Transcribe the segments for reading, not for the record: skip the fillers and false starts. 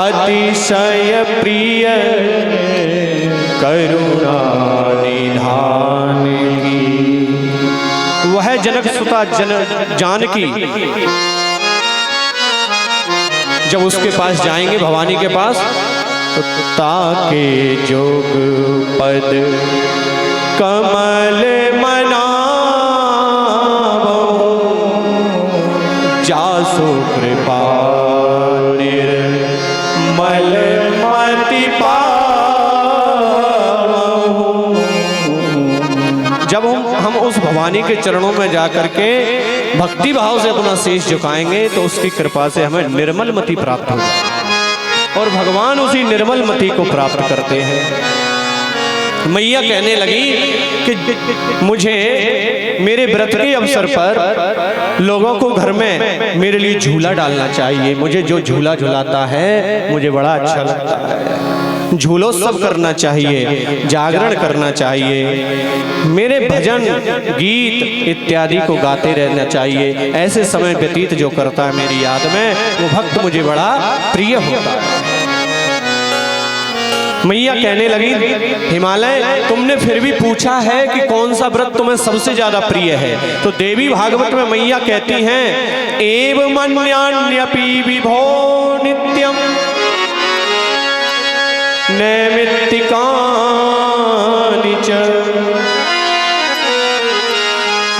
अतिशय प्रिय करुणा निधान की। वह जनक सुता जानकी जब उसके पास जाएंगे, भवानी के पास, तो ताके जोग पद कमल मनावो, जासु कृपा निर्मल मति पावो। जब हम उस भवानी के चरणों में जाकर के भक्ति भाव से अपना शीश झुकाएंगे तो उसकी कृपा से हमें निर्मल मति प्राप्त हो जाए, और भगवान उसी निर्मल मति को प्राप्त करते हैं। मैया कहने लगी कि मुझे मेरे व्रत के अवसर पर लोगों को घर में मेरे लिए झूला डालना चाहिए। मुझे जो झूला झुलाता है मुझे बड़ा अच्छा लगता है। झूलोत्सव करना चाहिए, जागरण करना चाहिए, मेरे भजन गीत इत्यादि को गाते रहना चाहिए। ऐसे समय व्यतीत जो करता है मेरी याद में, वो भक्त मुझे बड़ा प्रिय होता है। मैया कहने लगी, हिमालय तुमने फिर भी पूछा है कि कौन सा व्रत तुम्हें सबसे ज्यादा प्रिय है। तो देवी भागवत में मैया कहती हैं, एव मन्यान्यपि विभो नित्यम नैमित्तिकानि च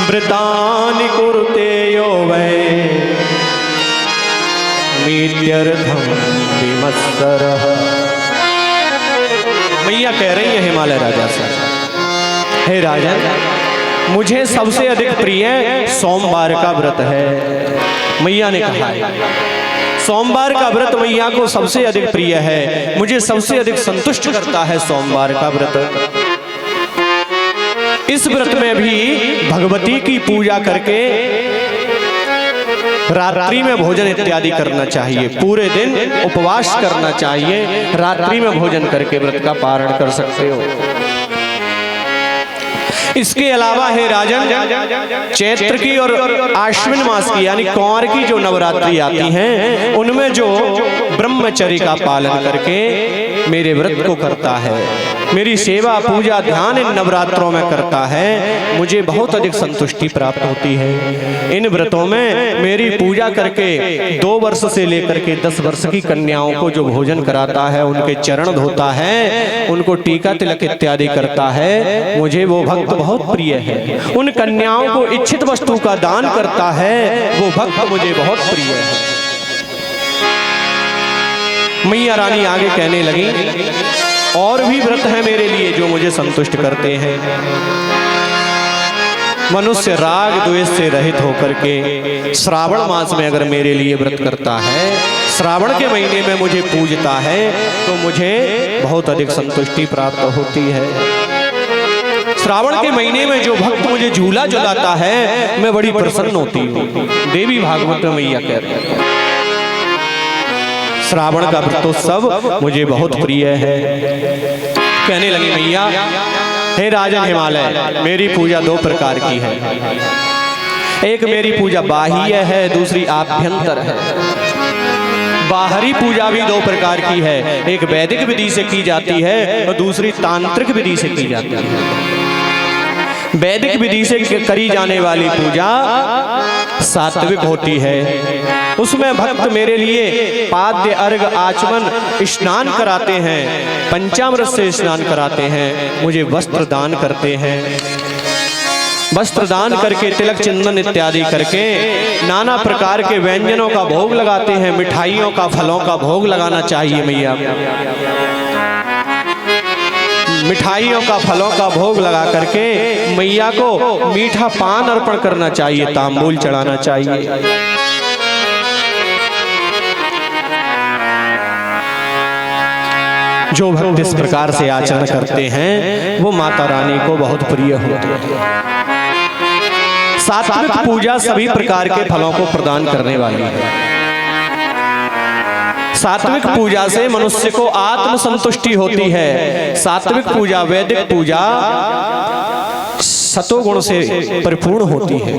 व्रतानि कुरुते यो वै मीत्यर्थम विमत्सरः। मैया कह रही है हिमालय राजा से, हे राजन, मुझे सबसे अधिक प्रिय सोमवार का व्रत है। मैया ने कहा है सोमवार का व्रत मैया को सबसे अधिक प्रिय है, मुझे सबसे अधिक संतुष्ट करता है सोमवार का व्रत। इस व्रत में भी भगवती की पूजा करके रात्रि में भोजन इत्यादि करना चाहिए, पूरे दिन उपवास करना चाहिए, रात्रि में भोजन करके व्रत का पारण कर सकते हो। इसके अलावा है राजन, चैत्र की और आश्विन मास की यानी कुंवर की जो नवरात्रि आती हैं, उनमें जो ब्रह्मचर्य का पालन करके मेरे व्रत को करता है, मेरी सेवा पूजा ध्यान इन नवरात्रों में करता है, मुझे बहुत अधिक संतुष्टि प्राप्त होती है। इन व्रतों में मेरी पूजा करके 2 वर्ष से लेकर के 10 वर्ष की कन्याओं को जो भोजन कराता है, उनके चरण धोता है, उनको टीका तिलक इत्यादि करता है, मुझे वो भक्त बहुत प्रिय है। उन कन्याओं को इच्छित वस्तु का दान करता है, वो भक्त मुझे बहुत प्रिय है। मैया रानी आगे कहने लगी, और भी व्रत है मेरे लिए जो मुझे संतुष्ट करते हैं। मनुष्य राग द्वेष से रहित होकर के श्रावण मास में अगर मेरे लिए व्रत करता है, श्रावण के महीने में मुझे पूजता है, तो मुझे बहुत अधिक संतुष्टि प्राप्त होती है। श्रावण के महीने में जो भक्त मुझे झूला झुलाता है, मैं बड़ी प्रसन्न होती हूँ। देवी भागवत में मैया कह रही है, श्रावण का व्रतोत्सव मुझे बहुत प्रिय है। कहने लगी मैया, हे राजन हिमालय, मेरी पूजा 2 प्रकार की है। एक मेरी पूजा बाह्य है, दूसरी आभ्यंतर है। बाहरी पूजा भी 2 प्रकार की है, एक वैदिक विधि से की जाती है और दूसरी तांत्रिक विधि से की जाती है। वैदिक विधि से करी जाने वाली पूजा सात्विक होती है, उसमें भक्त मेरे लिए पाद्य अर्घ आचमन स्नान कराते हैं, पंचामृत से स्नान कराते हैं, मुझे वस्त्र दान करते हैं। वस्त्र दान करके तिलक चंदन इत्यादि करके नाना प्रकार के व्यंजनों का भोग लगाते हैं, मिठाइयों का फलों का भोग लगाना चाहिए मैया। मिठाइयों का फलों का भोग लगा करके मैया को मीठा पान अर्पण करना चाहिए, तांबूल चढ़ाना चाहिए। जो भक्त इस प्रकार से आचरण करते हैं वो माता रानी को बहुत प्रिय होते हैं। सात्विक पूजा सभी प्रकार के फलों को प्रदान करने वाली है। सात्विक पूजा से मनुष्य को आत्म संतुष्टि होती है। सात्विक पूजा वैदिक पूजा सतोगुण से परिपूर्ण होती है।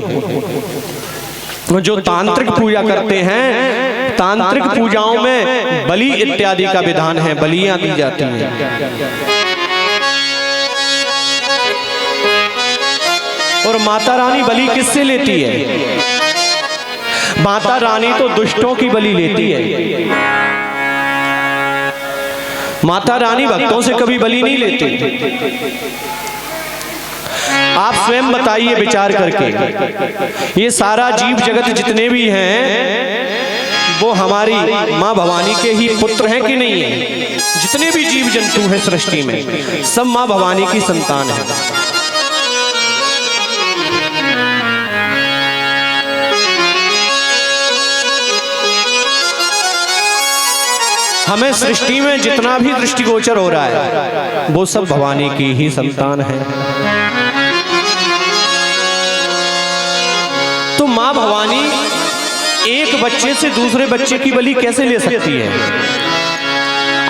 जो तांत्रिक पूजा करते हैं तांत्रिक पूजाओं में बलि इत्यादि का विधान है, बलियां दी जाती हैं। और माता रानी बलि किससे लेती है? माता रानी तो दुष्टों की बलि लेती है। माता रानी भक्तों से कभी बलि नहीं लेती। आप स्वयं बताइए विचार करके, ये सारा जीव जगत जितने भी हैं वो हमारी माँ भवानी के ही पुत्र हैं कि नहीं है? जितने भी जीव जंतु हैं सृष्टि में सब माँ भवानी की संतान है। हमें सृष्टि में जितना भी दृष्टिगोचर हो रहा है वो सब भवानी की ही संतान है। तो माँ भवानी एक बच्चे से दूसरे बच्चे की बलि कैसे ले सकती है?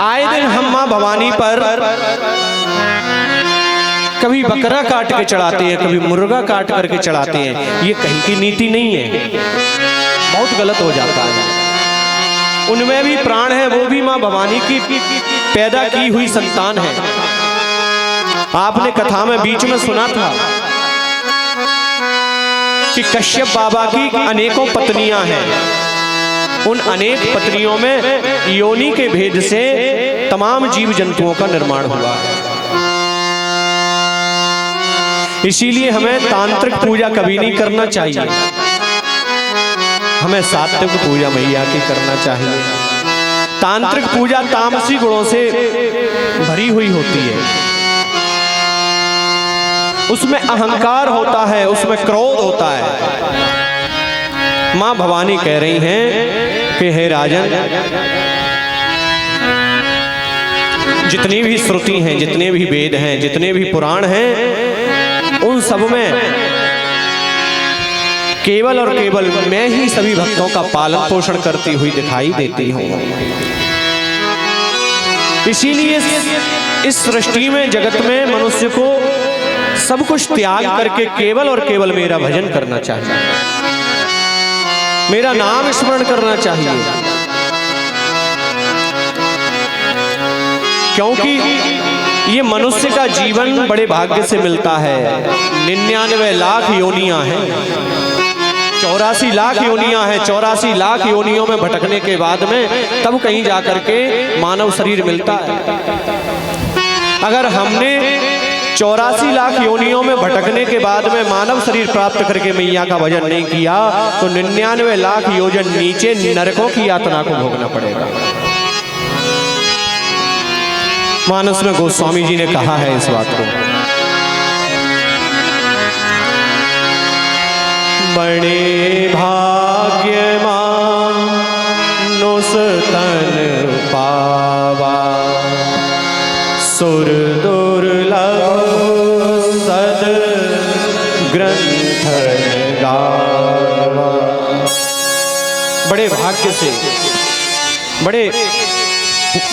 आए दिन हम माँ भवानी पर कभी बकरा काट के चढ़ाते हैं, कभी मुर्गा काट करके चढ़ाते हैं। ये कहीं की नीति नहीं है, बहुत गलत हो जाता है। उनमें भी प्राण है, वो भी माँ भवानी की पैदा की हुई संतान है। आपने कथा में बीच में सुना था कि कश्यप बाबा की अनेकों पत्नियां हैं। उन अनेक पत्नियों में योनि के भेद से तमाम जीव जंतुओं का निर्माण हुआ है। इसीलिए हमें तांत्रिक पूजा कभी नहीं करना चाहिए, हमें सात्विक पूजा मैया की करना चाहिए। तांत्रिक पूजा तामसी गुणों से भरी हुई होती है, उसमें अहंकार होता है, उसमें क्रोध होता है। मां भवानी कह रही हैं कि हे राजन, जितनी भी श्रुति हैं, जितने भी वेद हैं, जितने भी पुराण हैं, उन सब में केवल और केवल मैं ही सभी भक्तों का पालन पोषण करती हुई दिखाई देती हूँ। इसीलिए इस सृष्टि में, जगत में मनुष्य को सब कुछ त्याग करके केवल और केवल मेरा भजन करना चाहिए, मेरा नाम स्मरण करना चाहिए। क्योंकि ये मनुष्य का जीवन बड़े भाग्य से मिलता है। 99 लाख योनियां हैं, 84 लाख योनियां हैं। 84 लाख योनियों में भटकने के बाद में तब कहीं जाकर के मानव शरीर मिलता है। अगर हमने 84 लाख योनियों में भटकने के बाद में मानव शरीर प्राप्त करके मैया का भजन नहीं किया तो 99 लाख योजन नीचे नरकों की यातना को भोगना पड़ेगा। मानस में गोस्वामी जी ने कहा है इस बात को, बड़े भाग्यमान नुसतन पावा, सुर दुर्लभ सद ग्रंथ गावा। बड़े भाग्य से, बड़े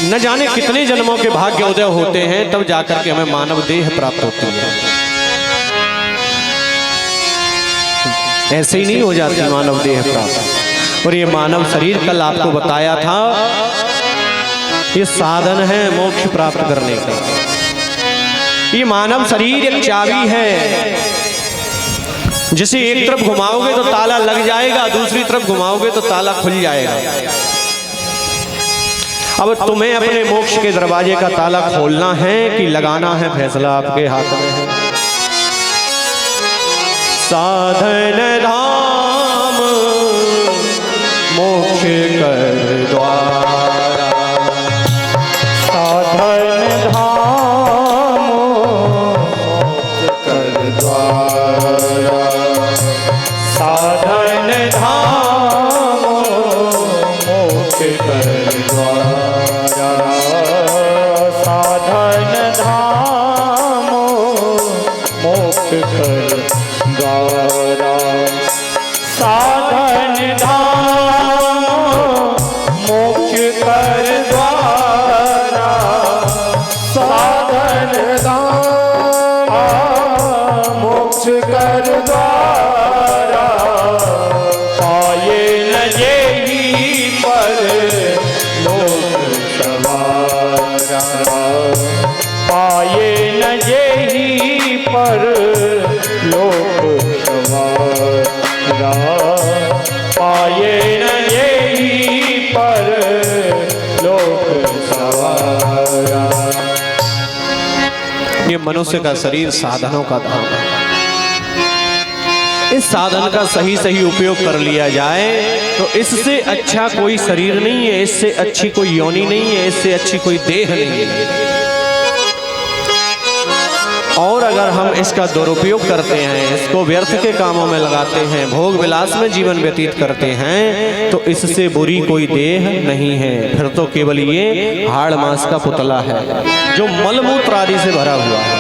न जाने कितने जन्मों के भाग्य उदय होते हैं तब जाकर के हमें मानव देह प्राप्त होती है। ऐसे ही नहीं हो जाती मानव देह प्राप्त। और ये मानव शरीर कल आपको बताया था, ये साधन है मोक्ष प्राप्त करने का। ये मानव शरीर एक चाबी है, जिसे एक तरफ घुमाओगे तो ताला लग जाएगा, दूसरी तरफ घुमाओगे तो ताला खुल जाएगा। अब तुम्हें अपने मोक्ष के दरवाजे का ताला खोलना है कि लगाना है, फैसला आपके हाथ में है। साधन धाम मोक्ष कर द्वारा, साधन धाम मोक्ष कर द्वारा, साधन धाम मोक्ष कर द्वारा, साधन धाम मोक्ष कर द्वारा, साधन धाम मोक्ष कर द्वारा, साधन धाम मोक्ष कर द्वारा, पाए न जेहि पर पर लोक सवारा। ये मनुष्य का शरीर साधनों का धाम है। इस साधन का सही सही उपयोग कर लिया जाए तो इससे अच्छा कोई शरीर नहीं है, इससे अच्छी कोई योनि नहीं है, इससे अच्छी कोई देह नहीं है। और अगर हम इसका दुरुपयोग करते हैं, इसको व्यर्थ के कामों में लगाते हैं, भोग विलास में जीवन व्यतीत करते हैं, तो इससे बुरी कोई देह नहीं है। फिर तो केवल ये हाड़ मांस का पुतला है जो मलमूत्र आदि से भरा हुआ है।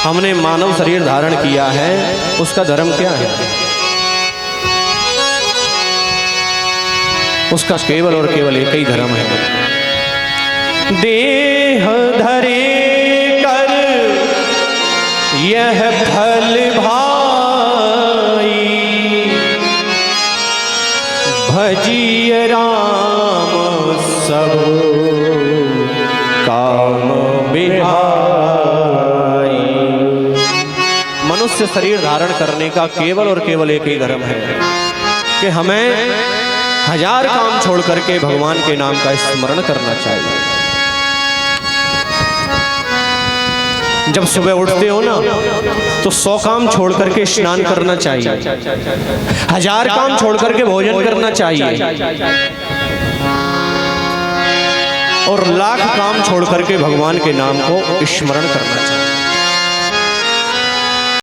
हमने मानव शरीर धारण किया है, उसका धर्म क्या है? उसका केवल और केवल एक ही धर्म है, देह धरे कर यह फल भाई, भजिय राम सब काम बिहाई। मनुष्य शरीर धारण करने का केवल और केवल एक ही धर्म है कि हमें 1000 काम छोड़ करके भगवान के नाम का स्मरण करना चाहिए। जब सुबह उठते हो ना तो 100 काम छोड़ करके स्नान करना चाहिए, 1000 काम छोड़ करके भोजन करना चाहिए, और 1,00,000 काम छोड़ करके भगवान के नाम को स्मरण करना चाहिए।